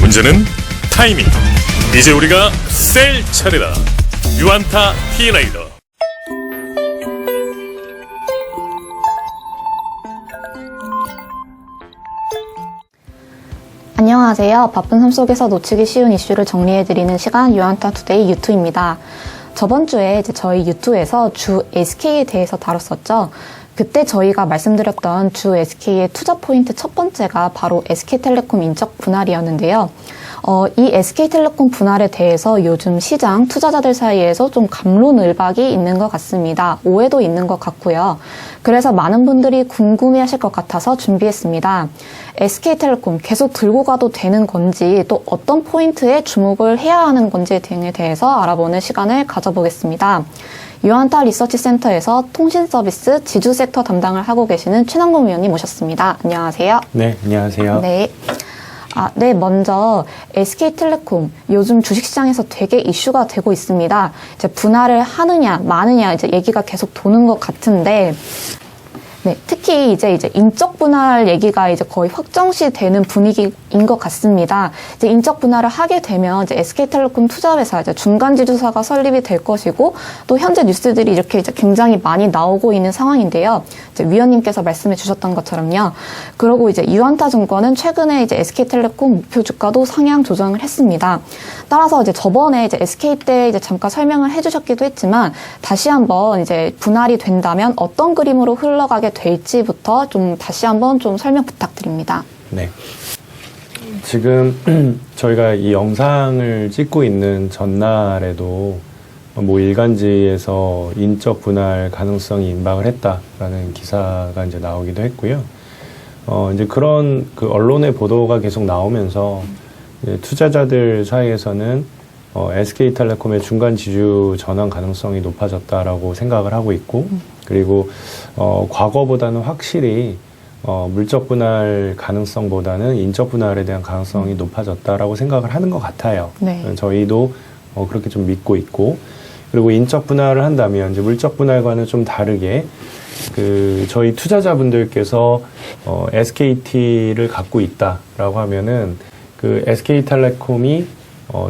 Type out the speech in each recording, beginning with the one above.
문제는 타이밍. 이제 우리가 셀 차례다. 유안타 T라이더. 안녕하세요. 바쁜 삶 속에서 놓치기 쉬운 이슈를 정리해드리는 시간 유안타 투데이 유투입니다. 저번 주에 저희 유투에서 주 SK에 대해서 다뤘었죠. 그때 저희가 말씀드렸던 주 SK의 투자 포인트 첫 번째가 바로 SK텔레콤 인적 분할이었는데요. 이 SK텔레콤 분할에 대해서 요즘 시장 투자자들 사이에서 좀 갑론을박이 있는 것 같습니다. 오해도 있는 것 같고요. 그래서 많은 분들이 궁금해하실 것 같아서 준비했습니다. SK텔레콤 계속 들고 가도 되는 건지, 또 어떤 포인트에 주목을 해야 하는 건지 등에 대해서 알아보는 시간을 가져보겠습니다. 유안타 리서치 센터에서 통신 서비스 지주 섹터 담당을 하고 계시는 최남공 위원님 모셨습니다. 안녕하세요. 네, 안녕하세요. 네. 먼저 SK텔레콤 요즘 주식시장에서 되게 이슈가 되고 있습니다. 이제 분할을 하느냐 마느냐 이제 얘기가 계속 도는 것 같은데, 네, 특히 이제 인적 분할 얘기가 이제 거의 확정시 되는 분위기인 것 같습니다. 이제 인적 분할을 하게 되면 이제 SK텔레콤 투자회사 이제 중간 지주사가 설립이 될 것이고, 또 현재 뉴스들이 이렇게 이제 굉장히 많이 나오고 있는 상황인데요. 이제 위원님께서 말씀해 주셨던 것처럼요. 그리고 이제 유안타증권은 최근에 이제 SK텔레콤 목표 주가도 상향 조정을 했습니다. 따라서 이제 저번에 이제 SK 때 이제 잠깐 설명을 해주셨기도 했지만, 다시 한번 이제 분할이 된다면 어떤 그림으로 흘러가게 될지부터 좀 다시 한번 좀 설명 부탁드립니다. 네. 지금 저희가 이 영상을 찍고 있는 전날에도 일간지에서 인적 분할 가능성이 임박을 했다라는 기사가 이제 나오기도 했고요. 이제 그런 그 언론의 보도가 계속 나오면서 이제 투자자들 사이에서는 SK텔레콤의 중간 지주 전환 가능성이 높아졌다라고 생각을 하고 있고, 그리고 과거보다는 확실히 물적 분할 가능성보다는 인적 분할에 대한 가능성이 높아졌다라고 생각을 하는 것 같아요. 네. 저희도 그렇게 좀 믿고 있고, 그리고 인적 분할을 한다면 이제 물적 분할과는 좀 다르게 저희 투자자분들께서 SKT를 갖고 있다라고 하면은 그 SK텔레콤이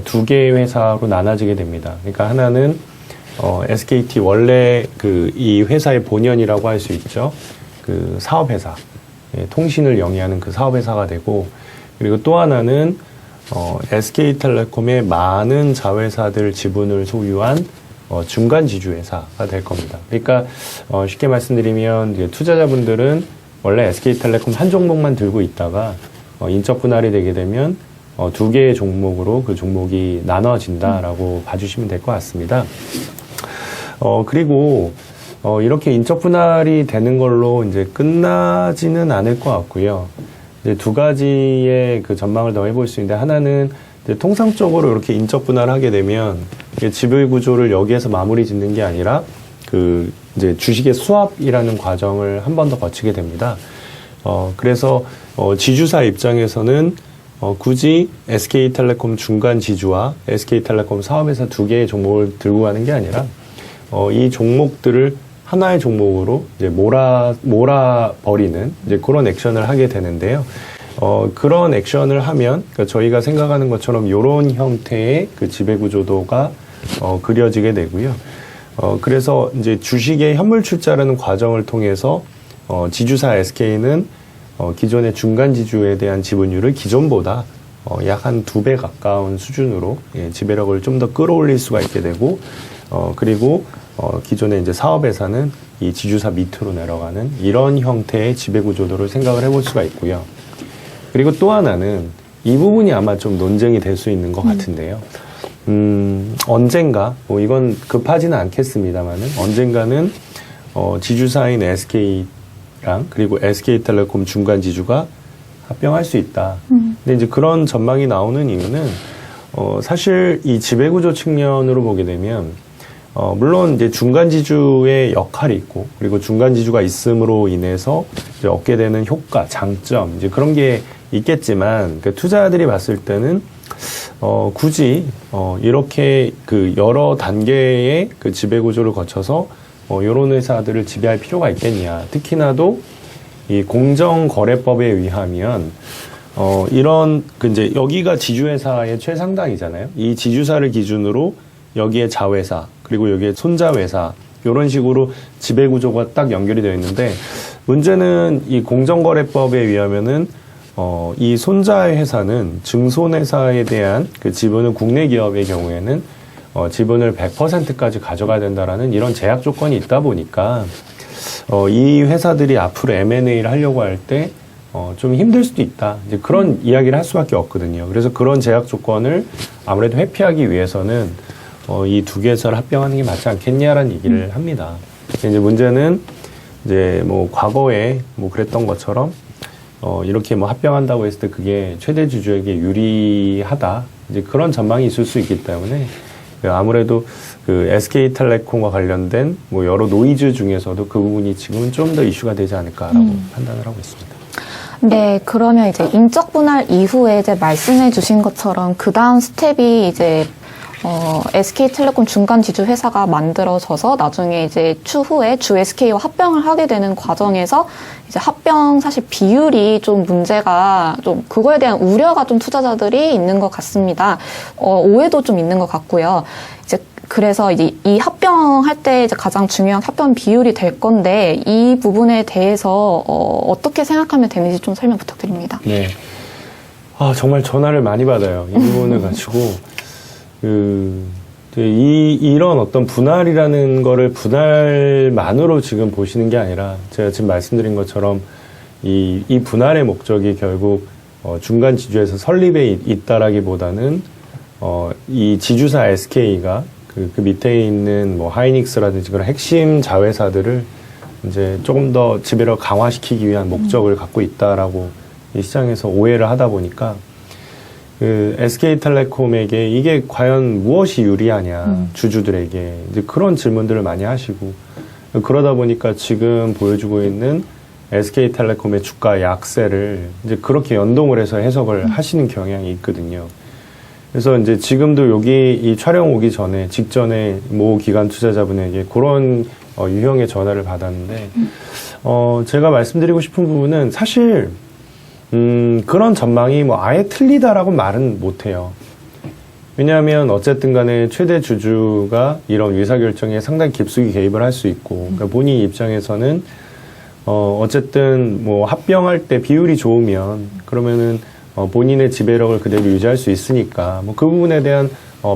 두 개의 회사로 나눠지게 됩니다. 그러니까 하나는 SKT 원래 이 회사의 본연이라고 할 수 있죠. 그 사업회사, 통신을 영위하는 그 사업회사가 되고, 그리고 또 하나는 SK텔레콤의 많은 자회사들 지분을 소유한 중간 지주회사가 될 겁니다. 그러니까 쉽게 말씀드리면 이제 투자자분들은 원래 SK텔레콤 한 종목만 들고 있다가 인적 분할이 되게 되면 두 개의 종목으로 그 종목이 나눠진다라고 봐주시면 될 것 같습니다. 그리고 이렇게 인적 분할이 되는 걸로 이제 끝나지는 않을 것 같고요. 이제 두 가지의 그 전망을 더 해볼 수 있는데, 하나는 이제 통상적으로 이렇게 인적 분할을 하게 되면 지배 구조를 여기에서 마무리 짓는 게 아니라 이제 주식의 수합이라는 과정을 한 번 더 거치게 됩니다. 그래서 지주사 입장에서는 굳이 SK텔레콤 중간 지주와 SK텔레콤 사업회사 두 개의 종목을 들고 가는 게 아니라 이 종목들을 하나의 종목으로 이제 몰아버리는 이제 그런 액션을 하게 되는데요. 그런 액션을 하면 그러니까 저희가 생각하는 것처럼 이런 형태의 그 지배 구조도가 그려지게 되고요. 그래서 이제 주식의 현물 출자라는 과정을 통해서 지주사 SK는 기존의 중간 지주에 대한 지분율을 기존보다 약 한 2배 가까운 수준으로 지배력을 좀 더 끌어올릴 수가 있게 되고, 그리고 기존의 이제 사업회사는 이 지주사 밑으로 내려가는 이런 형태의 지배 구조도를 생각을 해볼 수가 있고요. 그리고 또 하나는 이 부분이 아마 좀 논쟁이 될 수 있는 것 같은데요. 언젠가 이건 급하지는 않겠습니다만은 언젠가는 지주사인 SK랑 그리고 SK텔레콤 중간 지주가 합병할 수 있다. 근데 이제 그런 전망이 나오는 이유는 사실 이 지배 구조 측면으로 보게 되면 물론 이제 중간 지주의 역할이 있고, 그리고 중간 지주가 있음으로 인해서 이제 얻게 되는 효과, 장점 이제 그런 게 있겠지만, 그 투자자들이 봤을 때는 굳이 이렇게 그 여러 단계의 그 지배 구조를 거쳐서 이런 회사들을 지배할 필요가 있겠냐. 특히나도 이 공정거래법에 의하면 이런 이제 여기가 지주회사의 최상당이잖아요. 이 지주사를 기준으로 여기에 자회사 그리고 여기에 손자회사 이런 식으로 지배구조가 딱 연결이 되어 있는데 문제는 이 공정거래법에 의하면은 이 손자회사는 증손회사에 대한 그 지분은 국내 기업의 경우에는 지분을 100%까지 가져가야 된다라는 이런 제약 조건이 있다 보니까 이 회사들이 앞으로 M&A를 하려고 할 때 좀 힘들 수도 있다. 이제 그런 이야기를 할 수밖에 없거든요. 그래서 그런 제약 조건을 아무래도 회피하기 위해서는 이 두 개 회사를 합병하는 게 맞지 않겠냐라는 얘기를 합니다. 이제 문제는 이제 뭐 과거에 뭐 그랬던 것처럼 이렇게 뭐 합병한다고 했을 때 그게 최대 주주에게 유리하다. 이제 그런 전망이 있을 수 있기 때문에 아무래도 그 SK텔레콤과 관련된 뭐 여러 노이즈 중에서도 그 부분이 지금은 좀 더 이슈가 되지 않을까라고 판단을 하고 있습니다. 네, 그러면 이제 인적 분할 이후에 이제 말씀해 주신 것처럼 그 다음 스텝이 이제 SK텔레콤 중간 지주 회사가 만들어져서 나중에 이제 추후에 주 SK와 합병을 하게 되는 과정에서 이제 합병 사실 비율이 좀 문제가 좀 그거에 대한 우려가 좀 투자자들이 있는 것 같습니다. 오해도 좀 있는 것 같고요. 이제 그래서 이제 이 합병할 때 이제 가장 중요한 합병 비율이 될 건데 이 부분에 대해서 어떻게 생각하면 되는지 좀 설명 부탁드립니다. 네. 정말 전화를 많이 받아요. 이 부분을 가지고 이런 어떤 분할이라는 거를 분할만으로 지금 보시는 게 아니라 제가 지금 말씀드린 것처럼 이 분할의 목적이 결국 중간 지주에서 설립에 있다라기보다는 이 지주사 SK가 그 밑에 있는 뭐 하이닉스라든지 그런 핵심 자회사들을 이제 조금 더 지배력을 강화시키기 위한 목적을 갖고 있다라고 이 시장에서 오해를 하다 보니까 그 SK텔레콤에게 이게 과연 무엇이 유리하냐 주주들에게 이제 그런 질문들을 많이 하시고 그러다 보니까 지금 보여주고 있는 SK텔레콤의 주가 약세를 이제 그렇게 연동을 해서 해석을 하시는 경향이 있거든요. 그래서 이제 지금도 여기 이 촬영 오기 전에 직전에 모 기관 투자자분에게 그런 유형의 전화를 받았는데 제가 말씀드리고 싶은 부분은 사실 그런 전망이 뭐 아예 틀리다라고 말은 못해요. 왜냐하면 어쨌든 간에 최대 주주가 이런 의사결정에 상당히 깊숙이 개입을 할 수 있고 그러니까 본인 입장에서는 어쨌든 뭐 합병할 때 비율이 좋으면 그러면은 본인의 지배력을 그대로 유지할 수 있으니까 뭐 그 부분에 대한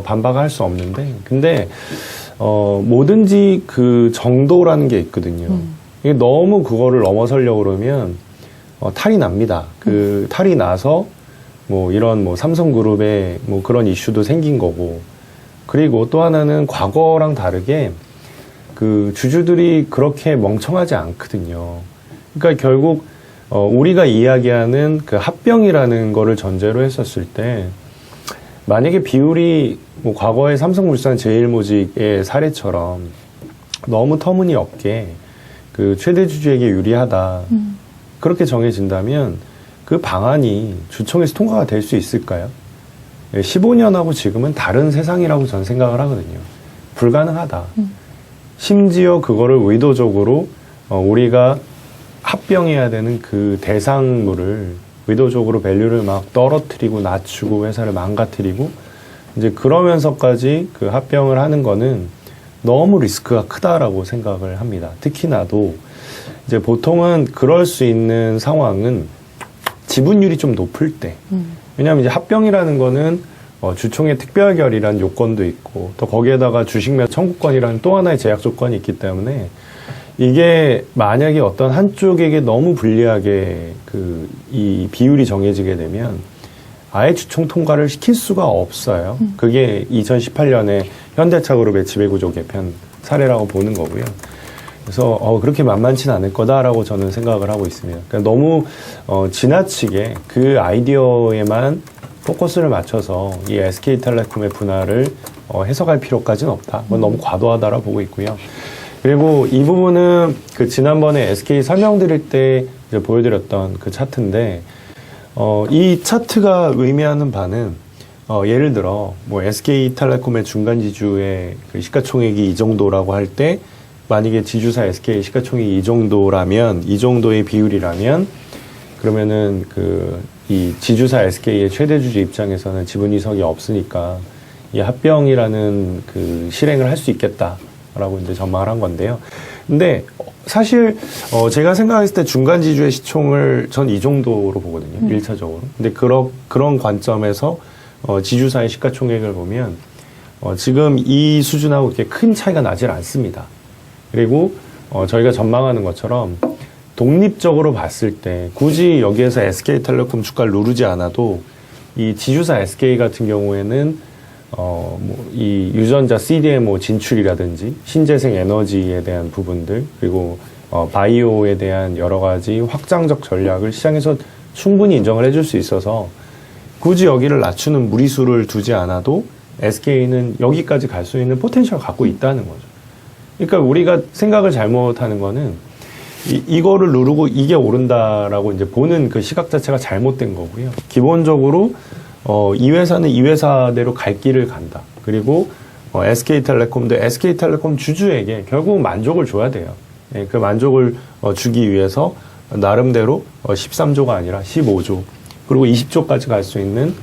반박을 할 수 없는데 근데 뭐든지 그 정도라는 게 있거든요. 이게 너무 그거를 넘어서려고 그러면 탈이 납니다. 그 탈이 나서 뭐 이런 뭐 삼성그룹의 뭐 그런 이슈도 생긴 거고 그리고 또 하나는 과거랑 다르게 그 주주들이 그렇게 멍청하지 않거든요. 그러니까 결국 우리가 이야기하는 그 합병이라는 거를 전제로 했었을 때 만약에 비율이 뭐 과거의 삼성물산 제일모직의 사례처럼 너무 터무니없게 그 최대 주주에게 유리하다 그렇게 정해진다면 그 방안이 주총에서 통과가 될 수 있을까요? 15년하고 지금은 다른 세상이라고 전 생각을 하거든요. 불가능하다. 심지어 그거를 의도적으로 우리가 합병해야 되는 그 대상물을 의도적으로 밸류를 막 떨어뜨리고 낮추고 회사를 망가뜨리고 이제 그러면서까지 그 합병을 하는 거는 너무 리스크가 크다라고 생각을 합니다. 특히나도 이제 보통은 그럴 수 있는 상황은 지분율이 좀 높을 때. 왜냐하면 이제 합병이라는 거는 주총의 특별결의라는 요건도 있고 또 거기에다가 주식매수 청구권이라는 또 하나의 제약 조건이 있기 때문에 이게 만약에 어떤 한쪽에게 너무 불리하게 이 비율이 정해지게 되면 아예 주총 통과를 시킬 수가 없어요. 그게 2018년에 현대차그룹의 지배구조 개편 사례라고 보는 거고요. 그래서 그렇게 만만치는 않을 거다라고 저는 생각을 하고 있습니다. 그러니까 너무 지나치게 그 아이디어에만 포커스를 맞춰서 이 SK텔레콤의 분할을 해석할 필요까지는 없다. 그건 너무 과도하다라고 보고 있고요. 그리고 이 부분은 그 지난번에 SK 설명드릴 때 이제 보여드렸던 그 차트인데 이 차트가 의미하는 바는 예를 들어 뭐 SK텔레콤의 중간지주의 그 시가총액이 이 정도라고 할 때 만약에 지주사 SK 시가총액이 이 정도라면 이 정도의 비율이라면 그러면은 그 이 지주사 SK의 최대 주주 입장에서는 지분 이석이 없으니까 이 합병이라는 그 실행을 할 수 있겠다라고 이제 전망을 한 건데요. 근데 사실 제가 생각했을 때 중간 지주의 시총을 전 이 정도로 보거든요. 1차적으로. 근데 그런 관점에서 지주사의 시가총액을 보면 지금 이 수준하고 그렇게 큰 차이가 나질 않습니다. 그리고 저희가 전망하는 것처럼 독립적으로 봤을 때 굳이 여기에서 SK텔레콤 주가를 누르지 않아도 이 지주사 SK 같은 경우에는 이 유전자 CDMO 진출이라든지 신재생 에너지에 대한 부분들 그리고 바이오에 대한 여러 가지 확장적 전략을 시장에서 충분히 인정을 해줄 수 있어서 굳이 여기를 낮추는 무리수를 두지 않아도 SK는 여기까지 갈 수 있는 포텐셜을 갖고 있다는 거죠. 그러니까 우리가 생각을 잘못하는 거는 이거를 누르고 이게 오른다라고 이제 보는 그 시각 자체가 잘못된 거고요. 기본적으로 이 회사는 이 회사대로 갈 길을 간다. 그리고 SK텔레콤도 SK텔레콤 주주에게 결국 만족을 줘야 돼요. 예, 그 만족을 주기 위해서 나름대로 13조가 아니라 15조 그리고 20조까지 갈 수 있는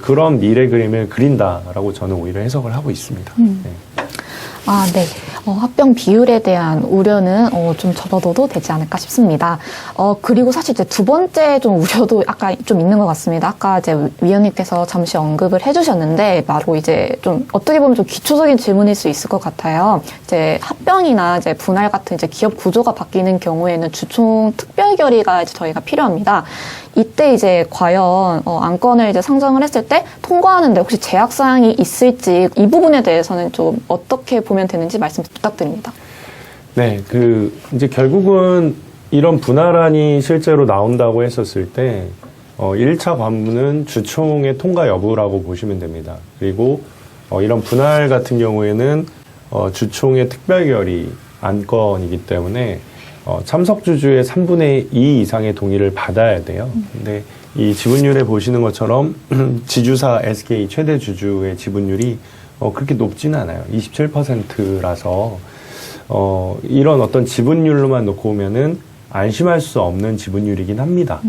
그런 미래 그림을 그린다라고 저는 오히려 해석을 하고 있습니다. 네. 아, 네. 합병 비율에 대한 우려는 좀 접어둬도 되지 않을까 싶습니다. 그리고 사실 이제 두 번째 좀 우려도 아까 좀 있는 것 같습니다. 아까 이제 위원님께서 잠시 언급을 해주셨는데 바로 이제 좀 어떻게 보면 좀 기초적인 질문일 수 있을 것 같아요. 이제 합병이나 이제 분할 같은 이제 기업 구조가 바뀌는 경우에는 주총 특별 결의가 이제 저희가 필요합니다. 이때 이제 과연 안건을 이제 상정을 했을 때 통과하는데 혹시 제약 사항이 있을지 이 부분에 대해서는 좀 어떻게 보면 되는지 말씀 부탁드립니다. 네, 이제 결국은 이런 분할안이 실제로 나온다고 했었을 때 1차 관문은 주총의 통과 여부라고 보시면 됩니다. 그리고 이런 분할 같은 경우에는 주총의 특별결의 안건이기 때문에 참석 주주의 3분의 2 이상의 동의를 받아야 돼요. 근데 이 지분율에 보시는 것처럼 지주사 SK 최대 주주의 지분율이 그렇게 높지는 않아요. 27%라서 이런 어떤 지분율로만 놓고 보면은 안심할 수 없는 지분율이긴 합니다.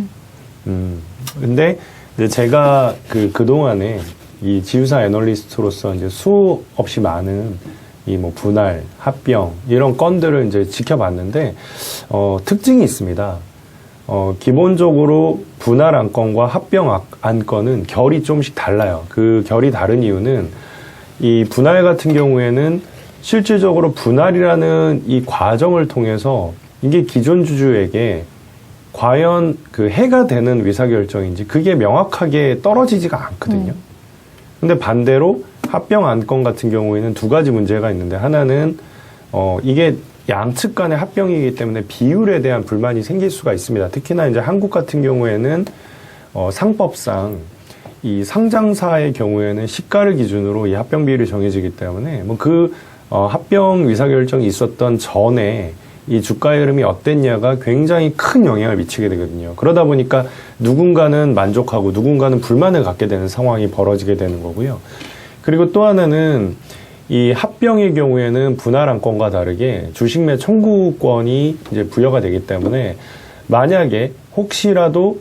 근데 이제 제가 그동안에 이 지주사 애널리스트로서 이제 수없이 많은 이 뭐 분할, 합병 이런 건들을 이제 지켜봤는데 특징이 있습니다. 기본적으로 분할 안건과 합병 안건은 결이 좀씩 달라요. 그 결이 다른 이유는 이 분할 같은 경우에는 실질적으로 분할이라는 이 과정을 통해서 이게 기존 주주에게 과연 그 해가 되는 의사결정인지 그게 명확하게 떨어지지가 않거든요. 근데 반대로 합병 안건 같은 경우에는 두 가지 문제가 있는데 하나는 이게 양측 간의 합병이기 때문에 비율에 대한 불만이 생길 수가 있습니다. 특히나 이제 한국 같은 경우에는 상법상 이 상장사의 경우에는 시가를 기준으로 이 합병 비율이 정해지기 때문에 합병 의사결정이 있었던 전에 이 주가의 흐름이 어땠냐가 굉장히 큰 영향을 미치게 되거든요. 그러다 보니까 누군가는 만족하고 누군가는 불만을 갖게 되는 상황이 벌어지게 되는 거고요. 그리고 또 하나는 이 합병의 경우에는 분할 안건과 다르게 주식 매 청구권이 이제 부여가 되기 때문에 만약에 혹시라도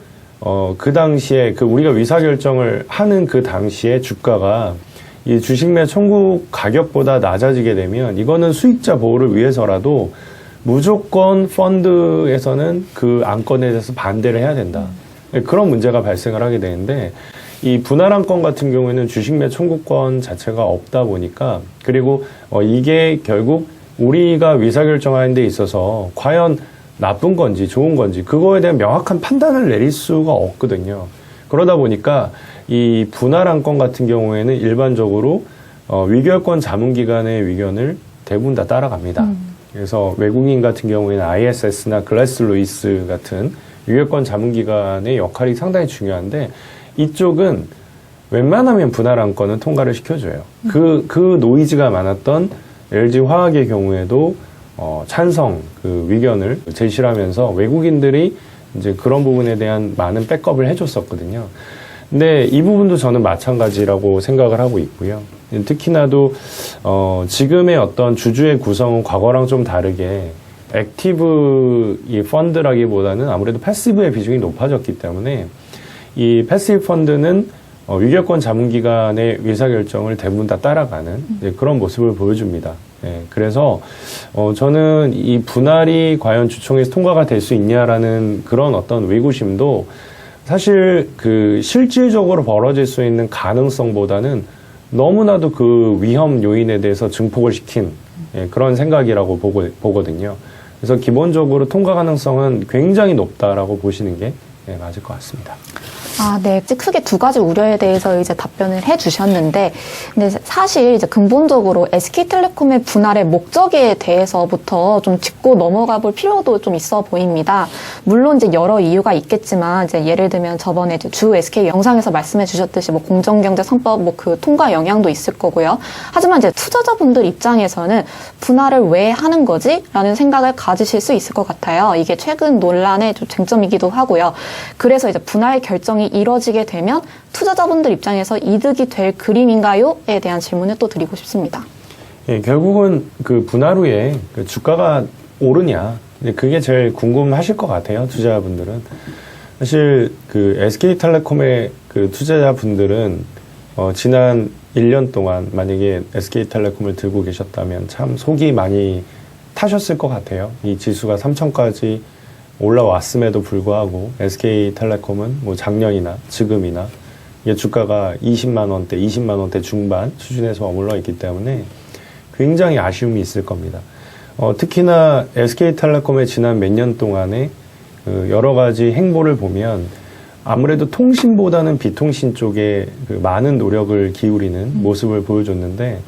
그 당시에 우리가 의사결정을 하는 그 당시에 주가가 이 주식 매 청구 가격보다 낮아지게 되면 이거는 수익자 보호를 위해서라도 무조건 펀드에서는 그 안건에 대해서 반대를 해야 된다. 그런 문제가 발생을 하게 되는데 이 분할 안건 같은 경우에는 주식 매 청구권 자체가 없다 보니까 그리고 이게 결국 우리가 의사결정하는 데 있어서 과연 나쁜 건지 좋은 건지 그거에 대한 명확한 판단을 내릴 수가 없거든요. 그러다 보니까 이 분할 안건 같은 경우에는 일반적으로 위결권 자문기관의 의견을 대부분 다 따라갑니다. 그래서 외국인 같은 경우에는 ISS나 글래스 루이스 같은 위결권 자문기관의 역할이 상당히 중요한데 이쪽은 웬만하면 분할 안건은 통과를 시켜줘요. 그 노이즈가 많았던 LG 화학의 경우에도 찬성 의견을 제시를 하면서 외국인들이 이제 그런 부분에 대한 많은 백업을 해줬었거든요. 근데 이 부분도 저는 마찬가지라고 생각을 하고 있고요. 특히나도 지금의 어떤 주주의 구성은 과거랑 좀 다르게 액티브 이 펀드라기보다는 아무래도 패시브의 비중이 높아졌기 때문에 이 패시브 펀드는 위계권 자문기관의 의사결정을 대부분 다 따라가는 그런 모습을 보여줍니다. 예, 그래서 저는 이 분할이 과연 주총에서 통과가 될 수 있냐라는 그런 어떤 의구심도 사실 그 실질적으로 벌어질 수 있는 가능성보다는 너무나도 그 위험 요인에 대해서 증폭을 시킨 그런 생각이라고 보거든요. 그래서 기본적으로 통과 가능성은 굉장히 높다라고 보시는 게 맞을 것 같습니다. 네. 크게 두 가지 우려에 대해서 이제 답변을 해 주셨는데, 근데 사실 이제 근본적으로 SK텔레콤의 분할의 목적에 대해서부터 좀 짚고 넘어가 볼 필요도 좀 있어 보입니다. 물론 이제 여러 이유가 있겠지만, 이제 예를 들면 저번에 이제 주 SK 영상에서 말씀해 주셨듯이 뭐 공정경제 3법 뭐 그 통과 영향도 있을 거고요. 하지만 이제 투자자분들 입장에서는 분할을 왜 하는 거지? 라는 생각을 가지실 수 있을 것 같아요. 이게 최근 논란의 좀 쟁점이기도 하고요. 그래서 이제 분할 결정이 이뤄지게 되면 투자자분들 입장에서 이득이 될 그림인가요?에 대한 질문을 또 드리고 싶습니다. 예, 결국은 그 분할 후에 그 주가가 오르냐, 그게 제일 궁금하실 것 같아요, 투자자분들은. 사실 그 SK텔레콤의 그 투자자분들은 지난 1년 동안 만약에 SK텔레콤을 들고 계셨다면 참 속이 많이 타셨을 것 같아요. 이 지수가 3,000까지 올라왔음에도 불구하고 SK텔레콤은 뭐 작년이나 지금이나 이게 주가가 20만 원대 중반 수준에서 머물러 있기 때문에 굉장히 아쉬움이 있을 겁니다. 특히나 SK텔레콤의 지난 몇 년 동안의 그 여러 가지 행보를 보면 아무래도 통신보다는 비통신 쪽에 그 많은 노력을 기울이는 모습을 보여줬는데,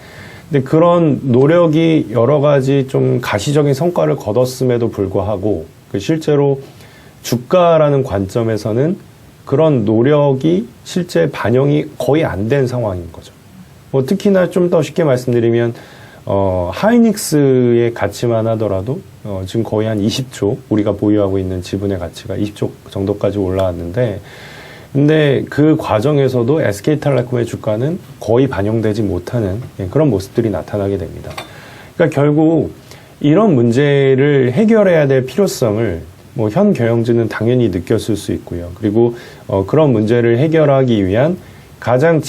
근데 그런 노력이 여러 가지 좀 가시적인 성과를 거뒀음에도 불구하고 실제로 주가라는 관점에서는 그런 노력이 실제 반영이 거의 안 된 상황인 거죠. 특히나 좀 더 쉽게 말씀드리면 하이닉스의 가치만 하더라도 지금 거의 한 20조, 우리가 보유하고 있는 지분의 가치가 20조 정도까지 올라왔는데, 근데 그 과정에서도 SK텔레콤의 주가는 거의 반영되지 못하는 그런 모습들이 나타나게 됩니다. 그러니까 결국 이런 문제를 해결해야 될 필요성을 뭐 현 경영진은 당연히 느꼈을 수 있고요. 그리고 그런 문제를 해결하기 위한 가장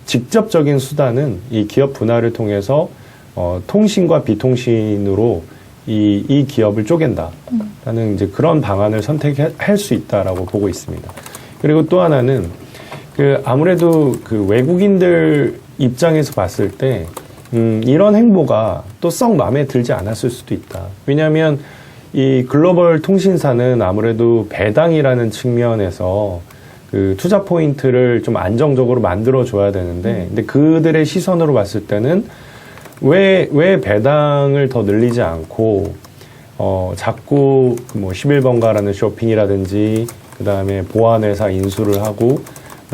직접적인 수단은 이 기업 분할을 통해서 통신과 비통신으로 이 기업을 쪼갠다라는 이제 그런 방안을 선택할 수 있다라고 보고 있습니다. 그리고 또 하나는 그 아무래도 그 외국인들 입장에서 봤을 때 이런 행보가 또 썩 마음에 들지 않았을 수도 있다. 왜냐하면 이 글로벌 통신사는 아무래도 배당이라는 측면에서 그 투자 포인트를 좀 안정적으로 만들어줘야 되는데, 근데 그들의 시선으로 봤을 때는 왜 배당을 더 늘리지 않고, 자꾸 뭐 11번가라는 쇼핑이라든지, 그 다음에 보안회사 인수를 하고,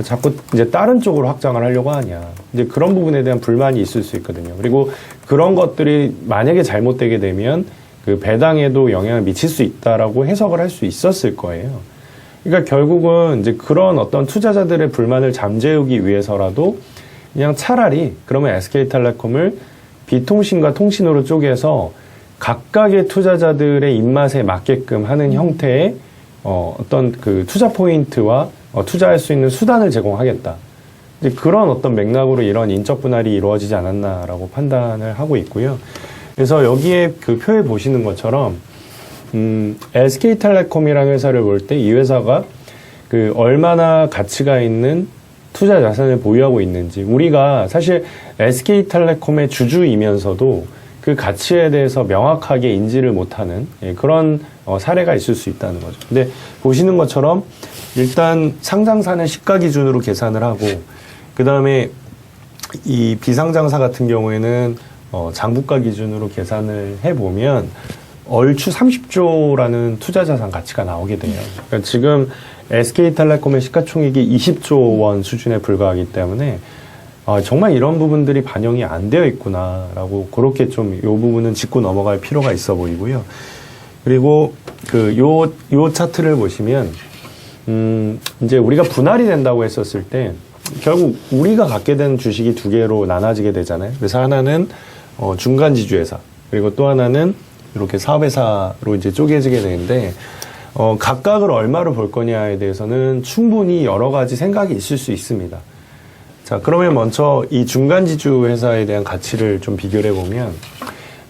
자꾸 이제 다른 쪽으로 확장을 하려고 하냐. 이제 그런 부분에 대한 불만이 있을 수 있거든요. 그리고 그런 것들이 만약에 잘못되게 되면 그 배당에도 영향을 미칠 수 있다라고 해석을 할 수 있었을 거예요. 그러니까 결국은 이제 그런 어떤 투자자들의 불만을 잠재우기 위해서라도 그냥 차라리 그러면 SK텔레콤을 비통신과 통신으로 쪼개서 각각의 투자자들의 입맛에 맞게끔 하는 형태의 어떤 그 투자 포인트와 투자할 수 있는 수단을 제공하겠다. 이제 그런 어떤 맥락으로 이런 인적 분할이 이루어지지 않았나라고 판단을 하고 있고요. 그래서 여기에 그 표에 보시는 것처럼 SK텔레콤이라는 회사를 볼 때 이 회사가 그 얼마나 가치가 있는 투자 자산을 보유하고 있는지, 우리가 사실 SK텔레콤의 주주이면서도 그 가치에 대해서 명확하게 인지를 못하는 그런 사례가 있을 수 있다는 거죠. 근데 보시는 것처럼 일단 상장사는 시가 기준으로 계산을 하고, 그 다음에 이 비상장사 같은 경우에는 장부가 기준으로 계산을 해보면 얼추 30조라는 투자자산 가치가 나오게 돼요. 그러니까 지금 SK텔레콤의 시가총액이 20조 원 수준에 불과하기 때문에 정말 이런 부분들이 반영이 안 되어 있구나라고, 그렇게 좀 이 부분은 짚고 넘어갈 필요가 있어 보이고요. 그리고 요 차트를 보시면 이제 우리가 분할이 된다고 했었을 때 결국 우리가 갖게 된 주식이 두 개로 나눠지게 되잖아요. 그래서 하나는 중간 지주회사, 그리고 또 하나는 이렇게 사업회사로 이제 쪼개지게 되는데, 각각을 얼마로 볼 거냐에 대해서는 충분히 여러 가지 생각이 있을 수 있습니다. 자, 그러면 먼저 이 중간지주 회사에 대한 가치를 좀 비교를 해보면,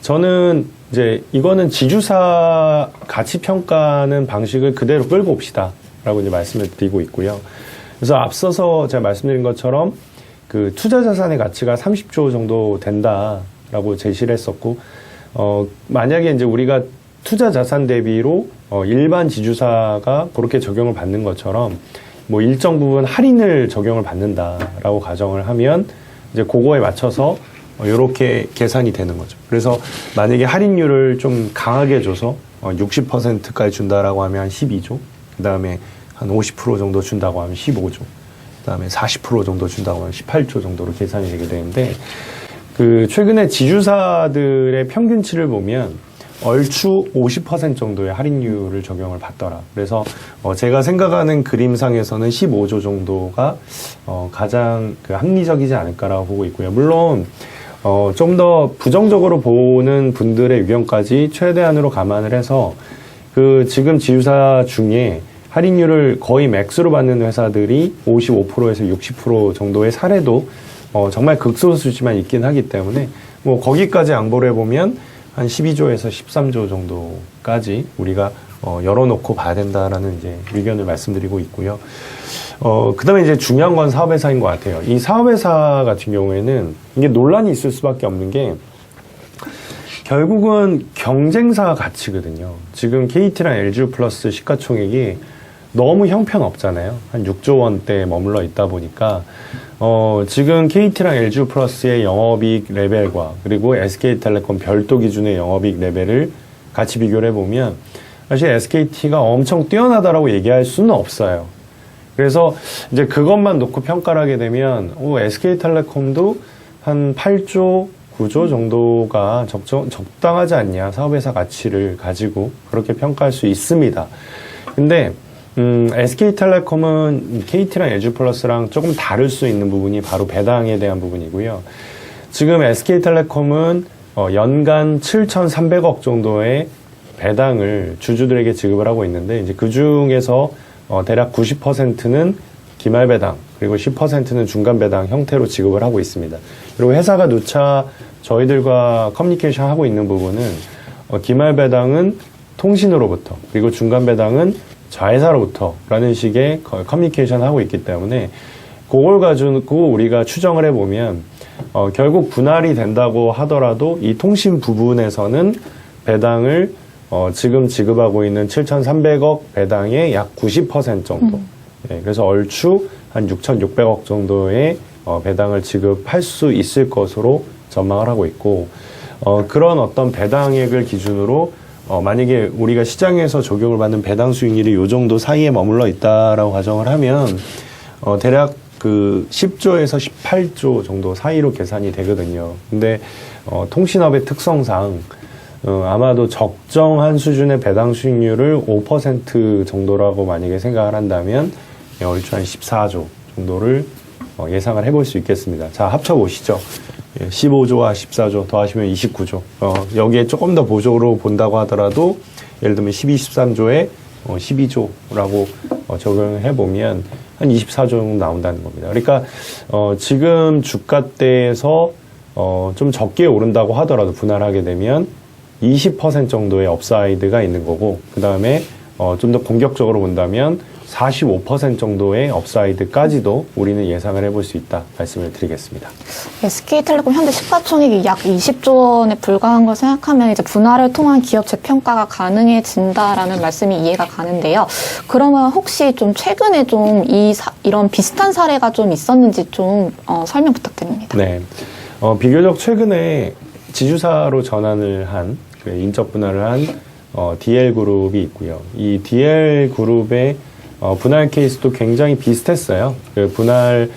저는 이제 이거는 지주사 가치 평가는 방식을 그대로 끌고 옵시다 라고 이제 말씀을 드리고 있고요. 그래서 앞서서 제가 말씀드린 것처럼 그 투자 자산의 가치가 30조 정도 된다라고 제시를 했었고, 만약에 이제 우리가 투자 자산 대비로 일반 지주사가 그렇게 적용을 받는 것처럼 뭐 일정 부분 할인을 적용을 받는다라고 가정을 하면 이제 그거에 맞춰서 이렇게 계산이 되는 거죠. 그래서 만약에 할인율을 좀 강하게 줘서 60%까지 준다라고 하면 12조, 그 다음에 한 50% 정도 준다고 하면 15조, 그 다음에 40% 정도 준다고 하면 18조 정도로 계산이 되게 되는데, 그 최근에 지주사들의 평균치를 보면 얼추 50% 정도의 할인율을 적용을 받더라. 그래서 제가 생각하는 그림상에서는 15조 정도가 가장 그 합리적이지 않을까라고 보고 있고요. 물론 좀 더 부정적으로 보는 분들의 의견까지 최대한으로 감안을 해서 그 지금 지주사 중에 할인율을 거의 맥스로 받는 회사들이 55%에서 60% 정도의 사례도 정말 극소수지만 있긴 하기 때문에 뭐 거기까지 양보를 해보면 한 12조에서 13조 정도까지 우리가 열어놓고 봐야 된다라는 이제 의견을 말씀드리고 있고요. 그 다음에 이제 중요한 건 사업회사인 것 같아요. 이 사업회사 같은 경우에는 이게 논란이 있을 수밖에 없는 게 결국은 경쟁사 가치거든요. 지금 KT랑 LG플러스 시가총액이 너무 형편없잖아요. 한 6조 원대에 머물러 있다 보니까 지금 KT랑 LG플러스의 영업이익 레벨과 그리고 SK텔레콤 별도 기준의 영업이익 레벨을 같이 비교를 해보면 사실 SKT가 엄청 뛰어나다라고 얘기할 수는 없어요. 그래서 이제 그것만 놓고 평가를 하게 되면 SK텔레콤도 한 8조, 9조 정도가 적당하지 않냐, 사업회사 가치를 가지고 그렇게 평가할 수 있습니다. 근데 SK텔레콤은 KT랑 LG플러스랑 조금 다를 수 있는 부분이 바로 배당에 대한 부분이고요. 지금 SK텔레콤은 연간 7,300억 정도의 배당을 주주들에게 지급을 하고 있는데, 이제 그 중에서 대략 90%는 기말 배당, 그리고 10%는 중간 배당 형태로 지급을 하고 있습니다. 그리고 회사가 누차 저희들과 커뮤니케이션 하고 있는 부분은 기말 배당은 통신으로부터, 그리고 중간 배당은 자회사로부터라는 식의 커뮤니케이션 하고 있기 때문에 그걸 가지고 우리가 추정을 해보면 결국 분할이 된다고 하더라도 이 통신 부분에서는 배당을 지금 지급하고 있는 7,300억 배당의 약 90% 정도. 네, 그래서 얼추 한 6,600억 정도의 배당을 지급할 수 있을 것으로 전망을 하고 있고, 그런 어떤 배당액을 기준으로 만약에 우리가 시장에서 적용을 받는 배당 수익률이 요 정도 사이에 머물러 있다라고 가정을 하면 대략 그 10조에서 18조 정도 사이로 계산이 되거든요. 근데 통신업의 특성상 아마도 적정한 수준의 배당 수익률을 5% 정도라고 만약에 생각을 한다면 얼추 한 14조 정도를 예상을 해볼 수 있겠습니다. 자, 합쳐보시죠. 15조와 14조 더하시면 29조. 여기에 조금 더 보조로 본다고 하더라도 예를 들면 12, 13조에 12조라고 적용을 해보면 한 24조 정도 나온다는 겁니다. 그러니까 지금 주가대에서 좀 적게 오른다고 하더라도 분할하게 되면 20% 정도의 업사이드가 있는 거고, 그 다음에 좀 더 공격적으로 본다면 45% 정도의 업사이드까지도 우리는 예상을 해볼 수 있다 말씀을 드리겠습니다. SK텔레콤 현재 시가총액이 약 20조 원에 불과한 걸 생각하면 이제 분할을 통한 기업 재평가가 가능해진다라는 말씀이 이해가 가는데요. 그러면 혹시 좀 최근에 좀 이런 비슷한 사례가 좀 있었는지 좀 설명 부탁드립니다. 네, 비교적 최근에 지주사로 전환을 한 인적 분할을 한 DL그룹이 있고요. 이 DL그룹의 분할 케이스도 굉장히 비슷했어요. 그 분할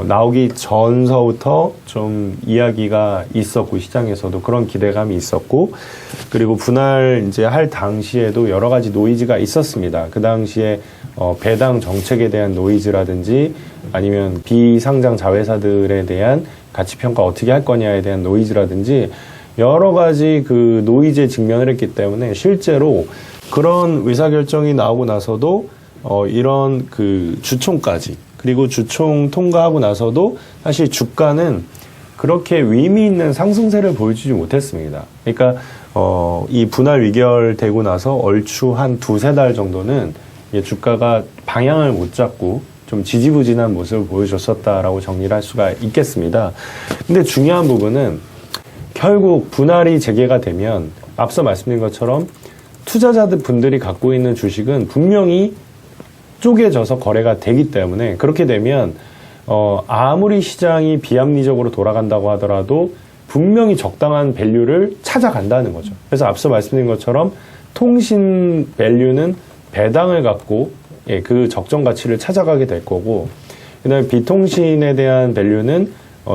나오기 전서부터 좀 이야기가 있었고, 시장에서도 그런 기대감이 있었고, 그리고 분할 이제 할 당시에도 여러 가지 노이즈가 있었습니다. 그 당시에 배당 정책에 대한 노이즈라든지 아니면 비상장 자회사들에 대한 가치 평가 어떻게 할 거냐에 대한 노이즈라든지 여러 가지 그 노이즈에 직면을 했기 때문에 실제로 그런 의사결정이 나오고 나서도 이런 그 주총까지, 그리고 주총 통과하고 나서도 사실 주가는 그렇게 의미 있는 상승세를 보여주지 못했습니다. 그러니까 이 분할 위결되고 나서 얼추 한 두세 달 정도는 주가가 방향을 못 잡고 좀 지지부진한 모습을 보여줬었다라고 정리를 할 수가 있겠습니다. 근데 중요한 부분은 결국 분할이 재개가 되면 앞서 말씀드린 것처럼 투자자들 분들이 갖고 있는 주식은 분명히 쪼개져서 거래가 되기 때문에, 그렇게 되면 아무리 시장이 비합리적으로 돌아간다고 하더라도 분명히 적당한 밸류를 찾아간다는 거죠. 그래서 앞서 말씀드린 것처럼 통신 밸류는 배당을 갖고 그 적정 가치를 찾아가게 될 거고, 그다음에 비통신에 대한 밸류는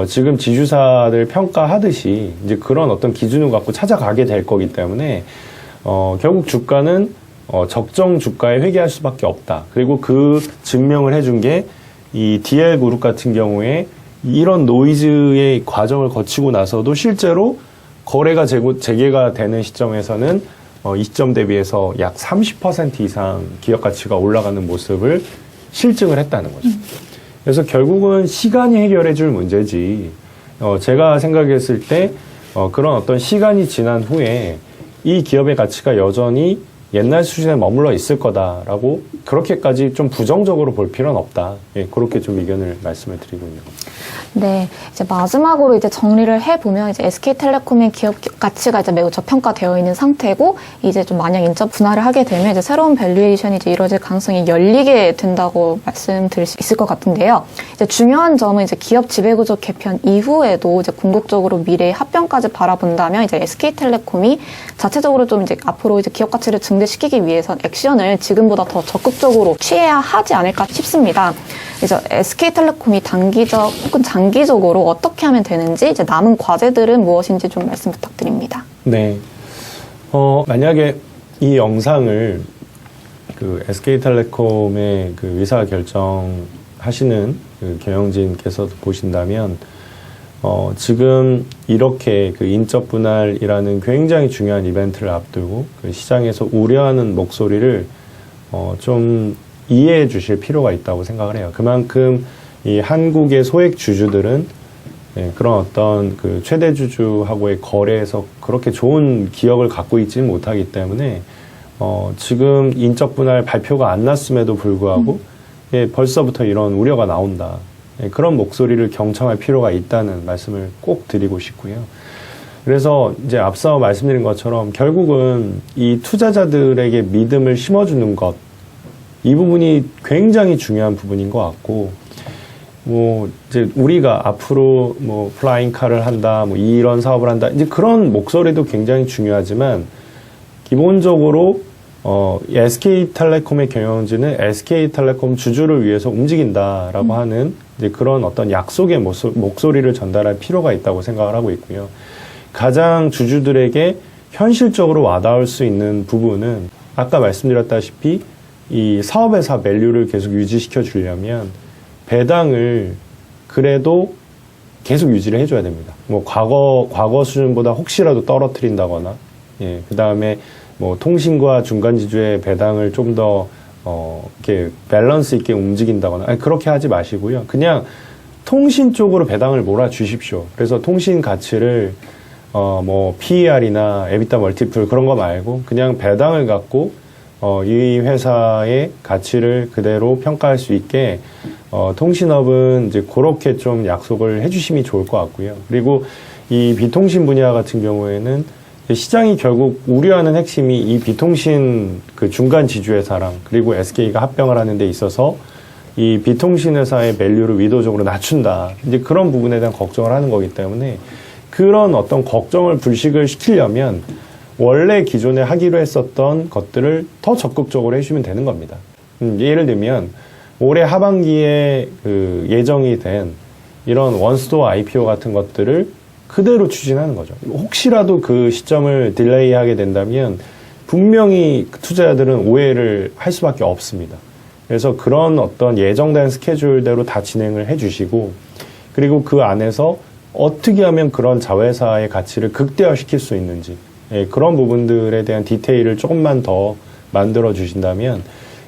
지금 지주사들 평가하듯이 이제 그런 어떤 기준을 갖고 찾아가게 될 거기 때문에 결국 주가는 적정 주가에 회귀할 수밖에 없다. 그리고 그 증명을 해준 게 이 DL 그룹 같은 경우에 이런 노이즈의 과정을 거치고 나서도 실제로 거래가 재개가 되는 시점에서는 이 시점 대비해서 약 30% 이상 기업 가치가 올라가는 모습을 실증을 했다는 거죠. 그래서 결국은 시간이 해결해 줄 문제지, 제가 생각했을 때 그런 어떤 시간이 지난 후에 이 기업의 가치가 여전히 옛날 수준에 머물러 있을 거다라고 그렇게까지 좀 부정적으로 볼 필요는 없다. 그렇게 좀 의견을 말씀을 드리군요. 네, 이제 마지막으로 이제 정리를 해보면 이제 SK텔레콤의 기업 가치가 이제 매우 저평가되어 있는 상태고, 이제 좀 만약 인적 분할을 하게 되면 이제 새로운 밸류에이션이 이제 이루어질 가능성이 열리게 된다고 말씀드릴 수 있을 것 같은데요. 이제 중요한 점은 이제 기업 지배구조 개편 이후에도 이제 궁극적으로 미래의 합병까지 바라본다면 이제 SK텔레콤이 자체적으로 좀 이제 앞으로 이제 기업 가치를 증대시키기 위해서 액션을 지금보다 더 적극적으로 취해야 하지 않을까 싶습니다. 이제 SK텔레콤이 단기적 혹은 장기적으로 어떻게 하면 되는지, 이제 남은 과제들은 무엇인지 좀 말씀 부탁드립니다. 네. 만약에 이 영상을 그 SK텔레콤의 그 의사결정 하시는 그 경영진께서 보신다면, 지금 이렇게 그 인적 분할이라는 굉장히 중요한 이벤트를 앞두고 그 시장에서 우려하는 목소리를 좀 이해해 주실 필요가 있다고 생각을 해요. 그만큼 이 한국의 소액 주주들은 그런 어떤 그 최대 주주하고의 거래에서 그렇게 좋은 기억을 갖고 있지는 못하기 때문에 지금 인적 분할 발표가 안 났음에도 불구하고 벌써부터 이런 우려가 나온다. 그런 목소리를 경청할 필요가 있다는 말씀을 꼭 드리고 싶고요. 그래서 이제 앞서 말씀드린 것처럼 결국은 이 투자자들에게 믿음을 심어주는 것, 이 부분이 굉장히 중요한 부분인 것 같고, 뭐 이제 우리가 앞으로 뭐 플라잉카를 한다, 뭐 이런 사업을 한다, 이제 그런 목소리도 굉장히 중요하지만, 기본적으로 SK텔레콤의 경영진은 SK텔레콤 주주를 위해서 움직인다라고 하는 이제 그런 어떤 약속의 목소리를 전달할 필요가 있다고 생각을 하고 있고요. 가장 주주들에게 현실적으로 와닿을 수 있는 부분은 아까 말씀드렸다시피 이 사업회사 밸류를 계속 유지시켜 주려면 배당을 그래도 계속 유지를 해줘야 됩니다. 뭐 과거 수준보다 혹시라도 떨어뜨린다거나, 그 다음에 뭐 통신과 중간지주의 배당을 좀 더 이렇게 밸런스 있게 움직인다거나, 아니, 그렇게 하지 마시고요. 그냥 통신 쪽으로 배당을 몰아주십시오. 그래서 통신 가치를 뭐 PER이나 에비타 멀티플 그런 거 말고 그냥 배당을 갖고 이 회사의 가치를 그대로 평가할 수 있게 통신업은 이제 그렇게 좀 약속을 해주심이 좋을 것 같고요. 그리고 이 비통신 분야 같은 경우에는 시장이 결국 우려하는 핵심이 이 비통신 그 중간 지주회사랑 그리고 SK가 합병을 하는 데 있어서 이 비통신 회사의 밸류를 의도적으로 낮춘다. 이제 그런 부분에 대한 걱정을 하는 거기 때문에 그런 어떤 걱정을 불식을 시키려면 원래 기존에 하기로 했었던 것들을 더 적극적으로 해주면 되는 겁니다. 예를 들면 올해 하반기에 그 예정이 된 이런 원스토어 IPO 같은 것들을 그대로 추진하는 거죠. 혹시라도 그 시점을 딜레이하게 된다면 분명히 투자자들은 오해를 할 수밖에 없습니다. 그래서 그런 어떤 예정된 스케줄대로 다 진행을 해주시고, 그리고 그 안에서 어떻게 하면 그런 자회사의 가치를 극대화시킬 수 있는지, 그런 부분들에 대한 디테일을 조금만 더 만들어 주신다면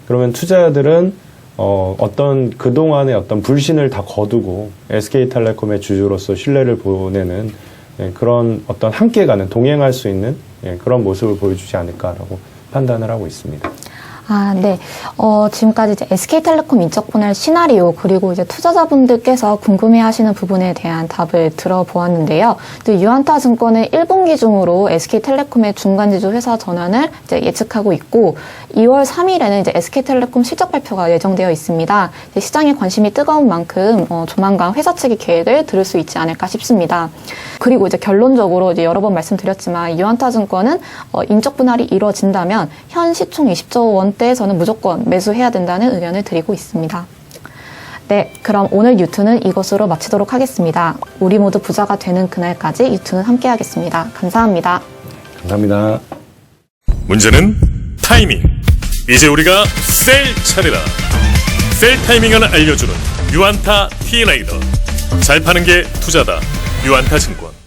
그러면 투자자들은 어떤 그동안의 어떤 불신을 다 거두고 SK텔레콤의 주주로서 신뢰를 보내는 그런 어떤 함께 가는, 동행할 수 있는 그런 모습을 보여주지 않을까라고 판단을 하고 있습니다. 네. 지금까지 이제 SK텔레콤 인적 분할 시나리오 그리고 이제 투자자분들께서 궁금해하시는 부분에 대한 답을 들어보았는데요. 유안타증권은 1분기 중으로 SK텔레콤의 중간지주 회사 전환을 이제 예측하고 있고 2월 3일에는 이제 SK텔레콤 실적 발표가 예정되어 있습니다. 시장에 관심이 뜨거운 만큼 조만간 회사 측의 계획을 들을 수 있지 않을까 싶습니다. 그리고 이제 결론적으로 이제 여러 번 말씀드렸지만 유안타증권은 인적 분할이 이루어진다면 현 시총 20조 원대에서는 무조건 매수해야 된다는 의견을 드리고 있습니다. 네, 그럼 오늘 유튜는 이것으로 마치도록 하겠습니다. 우리 모두 부자가 되는 그날까지 유튜는 함께하겠습니다. 감사합니다. 감사합니다. 문제는 타이밍. 이제 우리가 셀 차례다. 셀 타이밍을 알려주는 유안타 T레이더. 잘 파는 게 투자다. 유안타증권.